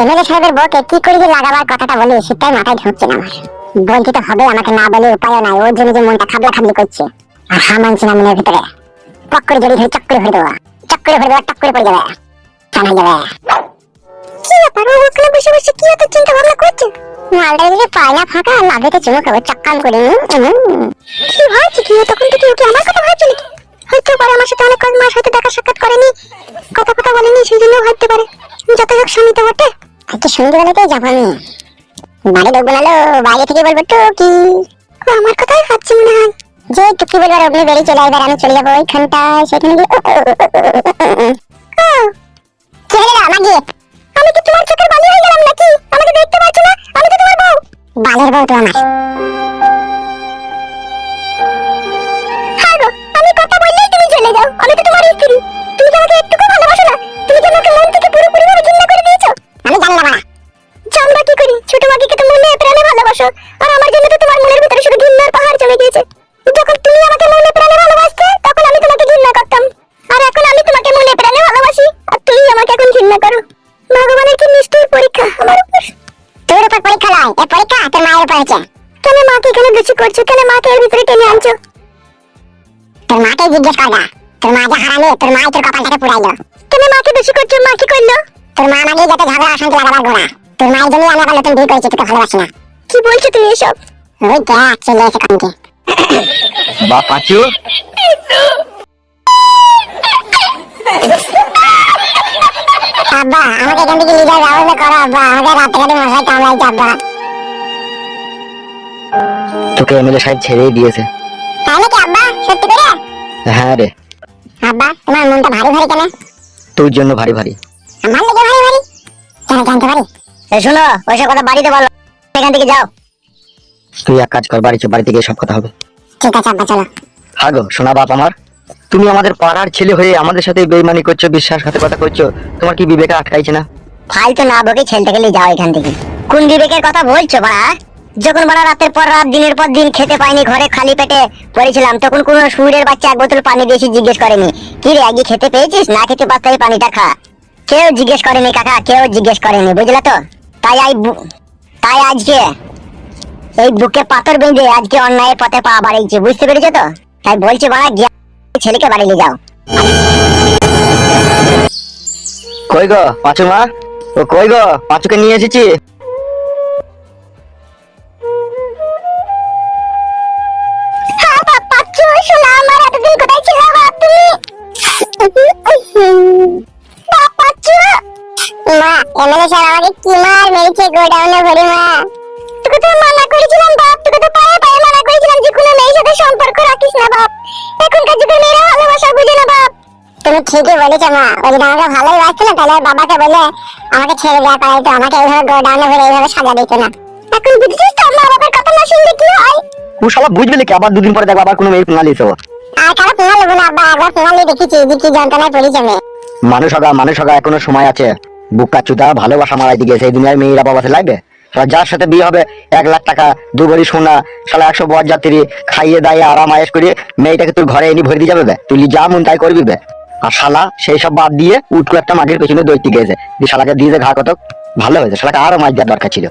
MLA সাহেবের বউকে কি করে যে লাগাবার কথাটা বলি সেটাই মাথায় ঢুকছে না আমার। বলতে তো হবে, আমাকে না বলে উপায় নাই। ওর জন্য যে মনটা খাবলা খাবলি করছে আর মানছে না মনের ভিতরে। পক করে জড়িয়ে ধরে চক্করে ভরে দেওয়া, চক্করে ভরে দেওয়া, টক করে পড়ে যাবে, চান হয়ে যাবে। কি ব্যাপার, ও ওখানে বসে বসে কি এত চিন্তা ভাবনা করছে? মালটা যদি পায় না ফাঁকা, লাভেতে চুমু খাবো চক্কান করে। কি ভাবছি কি তখন থেকে? ওকে আমার কথা ভাবছে নাকি? হয়তো পারে আমার সাথে অনেক কয়েক মাস হয়তো দেখা সাক্ষাৎ করেনি, কথা কথা বলেনি, সেই জন্য ভাবতে পারে। যত হোক শুনিতে বটে। আজকে সন্ধ্যেবেলাতেই যাবো আমি। বাড়ি ঢুকবো নালো, বাইরে থেকে বলবো টুকি। আমার কথাই ভাবছি মনে হয়। যে টুকি বলবার আপনি বেরিয়ে চলে আসবে, আমি চলে যাবো ওইখানটায়, সেখানে গিয়ে কি হলো আমাকে? আমি কি তোমার চোখের বালি হয়ে গেলাম নাকি? আমাকে দেখতে পাচ্ছ না? আমি তো তোমার বউ। বালের বউ তো আমার। হ্যাঁ গো, আমি কথা বললেই তুমি চলে যাও। আমি তো তোমার স্ত্রী। তুমি কি আমাকে একটুকু ভালোবাসো না? তুমি কি আমাকে মন থেকে পুরোপুরি ভাবে ঘৃণা করে দিয়েছো? আমি জানি না। জানবা কি করে? ছোট মাগিকে তো মনে প্রাণে ভালোবাসো, আর আমার জন্য তো তোমার মনের ভিতরে শুধু ঘৃণার পাহাড় জমে গিয়েছে। যখন তুমি আমাকে মনে প্রাণে ভালোবাসতে, তখন আমি তোমাকে ঘৃণা করতাম, আর এখন আমি তোমাকে মনে প্রাণে ভালোবাসি আর তুমি আমাকে এখন ঘৃণা করো। ভগবানের কি নিষ্ঠুর পরীক্ষা আমার উপর। তোর উপর পরীক্ষা নয়, এই পরীক্ষা তোর মায়ের উপর হয়েছে। কেন মাকে এখানে বেশি করছো? কেন মাকে এর ভিতরে টেনে আনছো? তোর মাকে জিজ্ঞেস কর না। তোর মা যে হারালে, তোর মা তোর কপালটাকে পুরাইলো। কেন মাকে বেশি করছো? মা কি করলো? তোর মা আমাকে যাতে ঝগড়া অশান্তি লাগাবার গোড়া। তোর মায়ের জন্য আমি আবার নতুন বিয়ে করেছি, তোকে ভালোবাসি না। কি বলছো তুমি এসব? ওই দেখ চলে এসে কানকে। বাপ পাঁচু, আব্বা আমাকে এখান থেকে নিয়ে যাওয়ার ব্যবস্থা করো আব্বা। আমাকে রাতে মশাই কামড়াইছে আব্বা। তোকে এমএলএ সাহেব ছেড়েই দিয়েছে। তাই নাকি আব্বা? সত্যি করে? হ্যাঁ রে। আব্বা তোমার মনটা ভারী ভারী কেন? তোর জন্য ভারী ভারী। আমার লেগে ভারী ভারী কেন, জানতে পারি? শোনো, ওইসব কথা বাড়িতে বলো, এখান থেকে যাও। তুই এক কাজ কর, বাড়িতে গিয়ে সব কথা হবে। ঠিক আছে আব্বা, চলো। হ্যাঁ গো শোনা বাপ আমার, তুমি আমাদের পাড়ার ছেলে হয়ে আমাদের সাথে বেইমানি করছো, বিশ্বাসঘাতকতা করছো। তোমার কি বিবেকে আটকাইছে না? ফালতু না বকে ছেলেটাকে নিয়ে যাও এখান থেকে। কোন বিবেকের কথা বলছো বাড়া? যখন বাড়া রাতের পর রাত দিনের পর দিন খেতে পাইনি, ঘরে খালি পেটে পড়েছিলাম, তখন কোন সুরের বাচ্চা এক বোতল পানি দিয়েছি জিজ্ঞেস করেনি কি রে আগে খেতে পেয়েছিস না খেতে পারতাই পানিটা খা। কেউ জিজ্ঞেস করেনি কাকা, কেউ জিজ্ঞেস করেনি, বুঝলে তো? তাই আজকে এই বুকে পাথর বেঁধে আজকে অন্যায়ের পথে পা বাড়িয়েছে, বুঝতে পেরেছো তো? তাই বলছি বাড়া, গিয়ে ছেলেকে বাড়ি নিয়ে যাও। কই গো পাঁচু মা, ও কই গো? পাঁচুকে নিয়ে এসেছি। এমএলএ স্যার আমাকে কি মার মেরেছে গোডাউনে ভরে। মা তোকে তো মানা করেছিলাম বাপ, তোকে তো পায়ে পায়ে মানা করেছিলাম যে কোনো মেয়ের সাথে সম্পর্ক রাখিস না বাপ। এখনকার যুগের মেয়েরা ভালোবাসা বুঝে না বাপ। তুমি ঠিকই বলেছো মা, ও যদি আমাকে ভালোই বাসতো না তাহলে বাবাকে বলে আমাকে ছেড়ে দেওয়া করাইতো, আমাকে এইভাবে গোডাউনে ভরে এইভাবে সাজা দিত না। এখন বুঝছিস তো মা বাবার কথা না শুনলে কি হয়? ও শালা বুঝবে কি, আবার দুদিন পরে দেখবো আবার কোনো মেয়ে পোঙা লিয়েছে। আর কারো পোঙা নেবো না আব্বা, একবার পোঙা নিয়ে দেখেছি যে কি যন্ত্রণায় পড়েছে মেয়ে। মানুষ হগা এখনো সময় আছে। বুকা চুদা ভালোবাসা মারাইতে গেছে, এই দুনিয়ার মেয়েরা বাবাতে লাগবে। যার সাথে বিয়ে হবে 1 লাখ টাকা, 2 ভরি সোনা, শালা 100 বর যাত্রী খাইয়ে দাইয়ে আরাম আয়েশ করে মেয়েটাকে তুই ঘরে এনে ভরে দিয়ে যাবে। তুই যা মন তাই করবি। আর শালা সেই সব বাদ দিয়ে উটকো একটা মাটির পেছনে দৌড়তে গেছে, শালাকে দিয়ে ঘা কত ভালো হয়েছে। শালাকে আরো মাছ দেওয়ার দরকার ছিল।